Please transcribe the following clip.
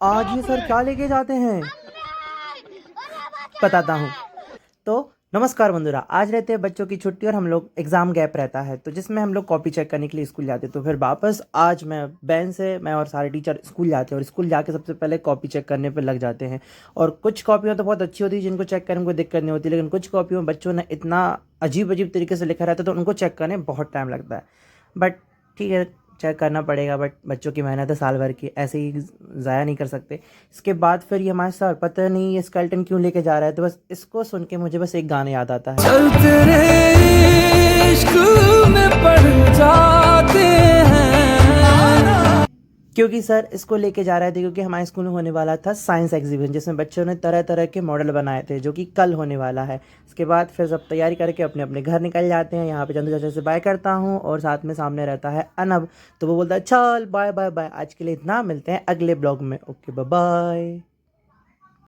आज ये सर क्या लेके जाते हैं बताता हूँ। तो नमस्कार बंधुरा, आज रहते हैं बच्चों की छुट्टी और हम लोग एग्ज़ाम गैप रहता है तो जिसमें हम लोग कॉपी चेक करने के लिए स्कूल जाते हैं। तो फिर वापस आज मैं और सारे टीचर स्कूल जाते हैं और स्कूल जाके सबसे पहले कॉपी चेक करने पे लग जाते हैं। और कुछ कॉपियाँ तो बहुत अच्छी होती है जिनको चेक करने में कोई दिक्कत नहीं होती, लेकिन कुछ कॉपियों में बच्चों ने इतना अजीब अजीब तरीके से लिखा रहता है तो उनको चेक करने में बहुत टाइम लगता है। बट ठीक है, चेक करना पड़ेगा। बट बच्चों की मेहनत है साल भर की, ऐसे ही ज़ाया नहीं कर सकते। इसके बाद फिर ये हमारे सर पता नहीं ये स्केलेटन क्यों लेके जा रहा है, तो बस इसको सुन के मुझे बस एक गाना याद आता है। चल तेरे इश्क में पड़ जाते हैं। क्योंकि सर इसको लेके जा रहे थे क्योंकि हमारे स्कूल में होने वाला था साइंस एग्जीबिशन जिसमें बच्चों ने तरह तरह के मॉडल बनाए थे जो कि कल होने वाला है। इसके बाद फिर सब तैयारी करके अपने अपने घर निकल जाते हैं। यहाँ पे चंदू चाचा से बाय करता हूँ और साथ में सामने रहता है अनब, तो वो बोलता है चल बाय बाय बाय, आज के लिए इतना, मिलते हैं अगले ब्लॉग में। Okay bye bye.